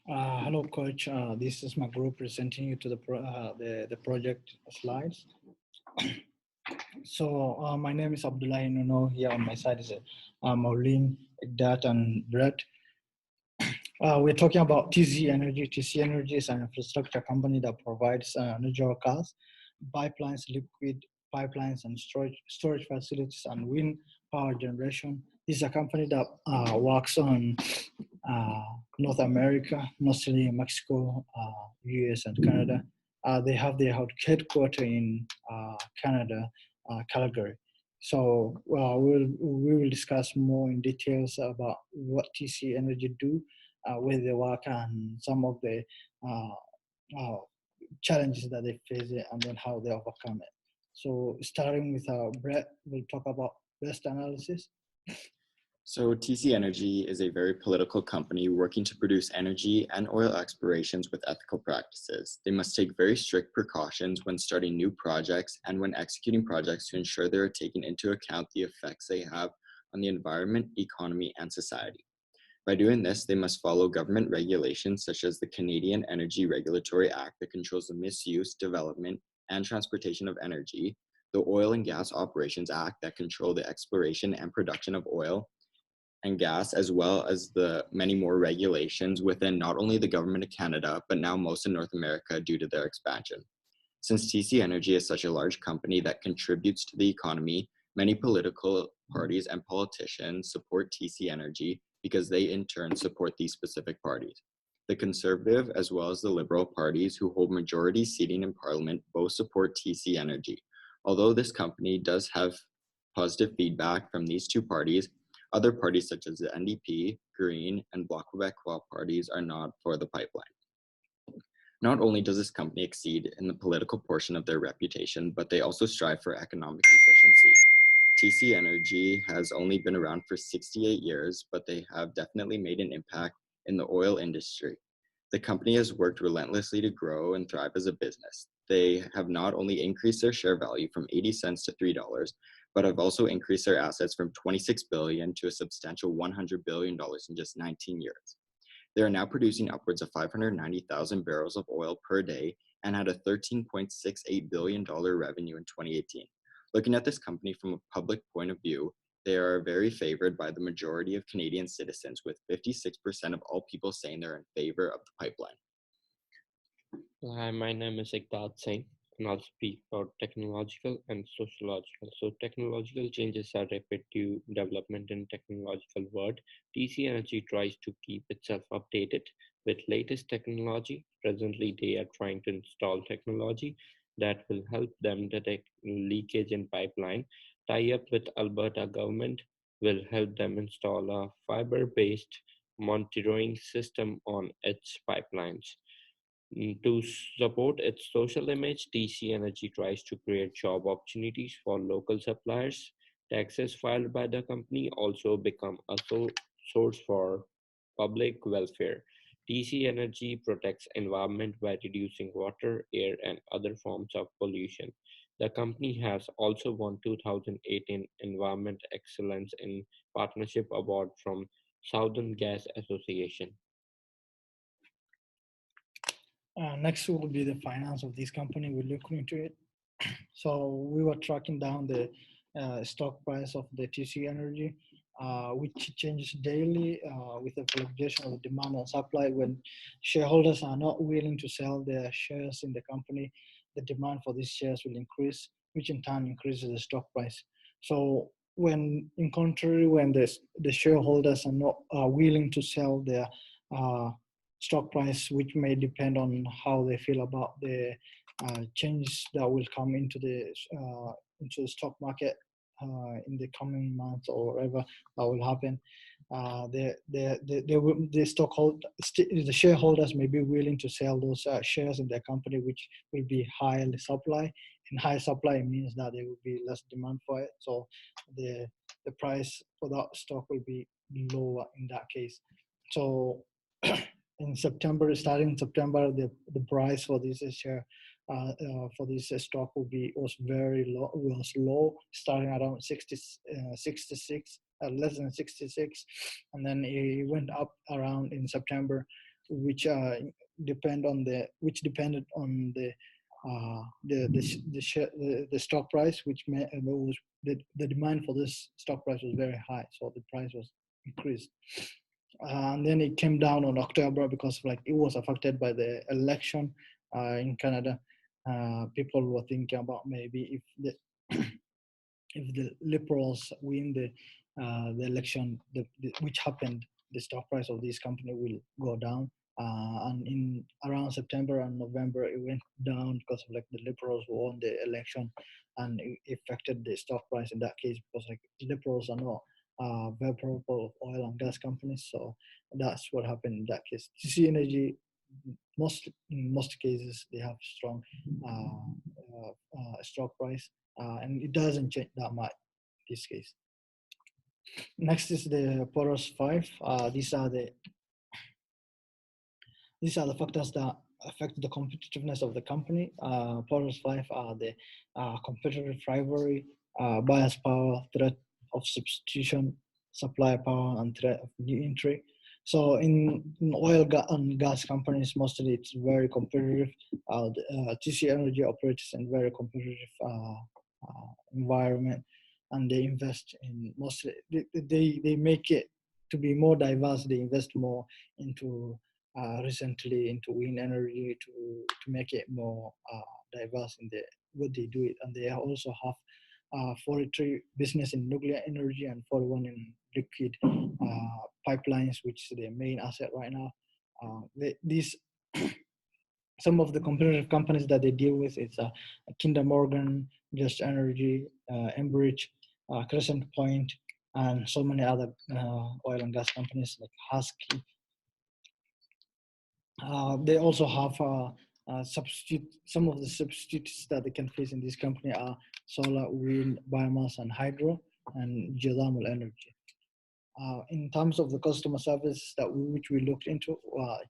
Hello, Coach. This is my group presenting you to the project slides. My name is Abdullah Nuno. Here on my side is Maureen, Igdat, and Brett. We're talking about TC Energy. TC Energy is an infrastructure company that provides natural gas, pipelines, liquid pipelines, and storage facilities and wind power generation. This is a company that works on uh, North America, mostly Mexico, US, and Canada. They have their headquarters in Canada, Calgary. We will discuss more in details about what TC Energy do, where they work, and some of the uh, uh, challenges that they face, and then how they overcome it. So starting with Brett, we'll talk about best analysis. So TC Energy is a very political company working to produce energy and oil explorations with ethical practices. They must take very strict precautions when starting new projects and when executing projects to ensure they are taking into account the effects they have on the environment, economy, and society. By doing this, they must follow government regulations such as the Canadian Energy Regulatory Act that controls the misuse, development, and transportation of energy, the Oil and Gas Operations Act that control the exploration and production of oil and gas, as well as the many more regulations within not only the government of Canada, but now most in North America due to their expansion. Since TC Energy is such a large company that contributes to the economy, many political parties and politicians support TC Energy because they in turn support these specific parties. The Conservative as well as the Liberal parties who hold majority seating in Parliament both support TC Energy. Although this company does have positive feedback from these two parties, other parties such as the NDP, Green, and Bloc Québécois parties are not for the pipeline. Not only does this company exceed in the political portion of their reputation, but they also strive for economic efficiency. TC Energy has only been around for 68 years, but they have definitely made an impact in the oil industry. The company has worked relentlessly to grow and thrive as a business. They have not only increased their share value from 80 cents to $3, but have also increased their assets from 26 billion to a substantial $100 billion in just 19 years. They are now producing upwards of 590,000 barrels of oil per day and had a $13.68 billion revenue in 2018. Looking at this company from a public point of view, they are very favored by the majority of Canadian citizens, with 56% of all people saying they're in favor of the pipeline. Hi, my name is Ekdad Singh, and I'll speak about technological and sociological. So, technological changes are rapid to development in technological world. TC Energy tries to keep itself updated with latest technology. Presently, they are trying to install technology that will help them detect leakage in pipeline. Tie up with Alberta government will help them install a fiber-based monitoring system on its pipelines. To support its social image, TC Energy tries to create job opportunities for local suppliers. Taxes filed by the company also become a source for public welfare. TC Energy protects environment by reducing water, air, and other forms of pollution. The company has also won 2018 Environment Excellence in Partnership Award from Southern Gas Association. Next will be the finance of this company. We'll look into it. So we were tracking down the stock price of the TC Energy, which changes daily with the fluctuation of demand and supply. When shareholders are not willing to sell their shares in the company, the demand for these shares will increase, which in turn increases the stock price. So when, in contrary, when the shareholders are not willing to sell their uh, stock price, which may depend on how they feel about the change that will come into the stock market in the coming months or whatever that will happen. The shareholders may be willing to sell those shares in their company, which will be high supply. And high supply means that there will be less demand for it. So the price for that stock will be lower in that case. So in September, starting in September, the price for this share for this stock was very low, was low, starting around 66, less than 66, and then it went up around in September which depended on the stock price, which was the demand for this stock price was very high, so the price was increased. And then it came down on October because like it was affected by the election in Canada. People were thinking about maybe if the Liberals win the election, which happened, the stock price of this company will go down. And in around September and November, it went down because of like the Liberals won the election, and it affected the stock price in that case because like Liberals are not very profitable of oil and gas companies. So that's what happened in that case. TC Energy, in most cases, they have strong stock price, and it doesn't change that much in this case. Next is the Poros 5. These are the factors that affect the competitiveness of the company. Poros 5 are the competitive rivalry, bias power, threat of substitution, supply power, and threat of new entry. So in oil and gas companies, mostly it's very competitive. TC Energy operates in very competitive environment, and they invest in mostly, they make it to be more diverse. They invest more into recently into wind energy to make it more diverse in what they do it, and they also have 43 business in nuclear energy and 41 in liquid pipelines, which is their main asset right now. These some of the competitive companies that they deal with, it's Kinder Morgan, Just Energy, Enbridge, Crescent Point, and so many other oil and gas companies like Husky. They also have some of the substitutes that they can face in this company are solar, wind, biomass, and hydro, and geothermal energy. In terms of the customer service which we looked into,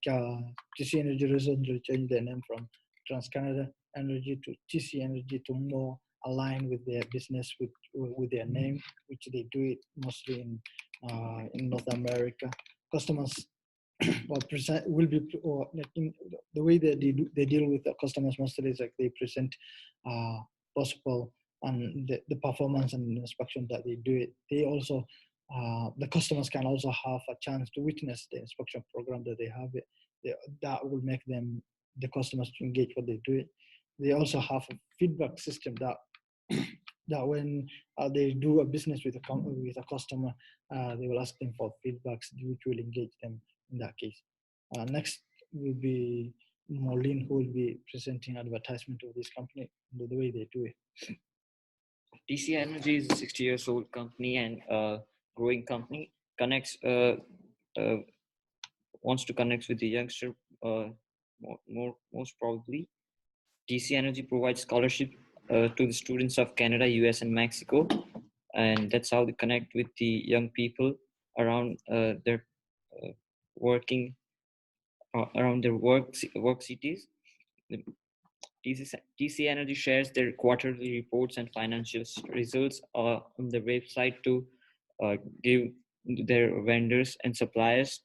TC Energy recently changed their name from TransCanada Energy to TC Energy to more align with their business with their name, which they do it mostly in North America. Customers will be like the way that they deal with the customers mostly is like they present possible and the performance and inspection that they do it. They also the customers can also have a chance to witness the inspection program that they have it. That will make them the customers to engage what they do it. They also have a feedback system that that when they do a business with a customer, they will ask them for feedbacks which will engage them in that case. Next will be Maureen, who will be presenting advertisement of this company, the way they do it. TC Energy is a 60 years old company and a growing company. Wants to connect with the youngster most probably. TC Energy provides scholarship to the students of Canada, US, and Mexico, and that's how they connect with the young people around their working around their work cities. TC Energy shares their quarterly reports and financial results on their website to give their vendors and suppliers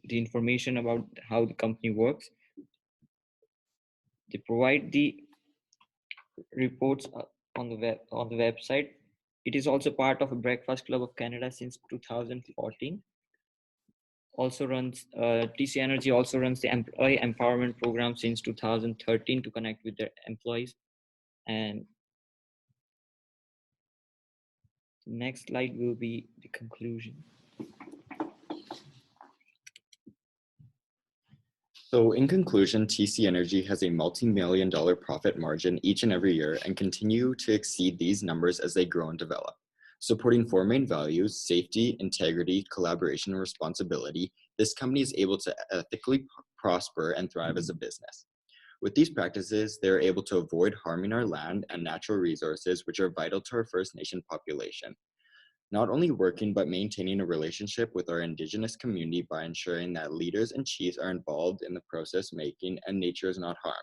the information about how the company works. They provide the reports on the website. It is also part of a Breakfast Club of Canada since 2014. TC Energy also runs the employee empowerment program since 2013 to connect with their employees. And the next slide will be the conclusion. So in conclusion, TC Energy has a multi-million-dollar profit margin each and every year and continue to exceed these numbers as they grow and develop. Supporting four main values: safety, integrity, collaboration, and responsibility, this company is able to ethically prosper and thrive as a business. With these practices, they are able to avoid harming our land and natural resources, which are vital to our First Nation population. Not only working, but maintaining a relationship with our Indigenous community by ensuring that leaders and chiefs are involved in the process making and nature is not harmed.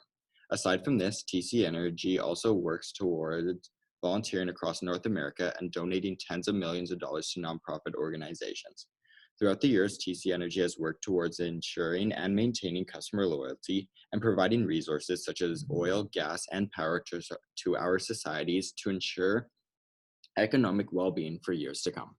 Aside from this, TC Energy also works towards volunteering across North America, and donating tens of millions of dollars to nonprofit organizations. Throughout the years, TC Energy has worked towards ensuring and maintaining customer loyalty and providing resources such as oil, gas, and power to our societies to ensure economic well-being for years to come.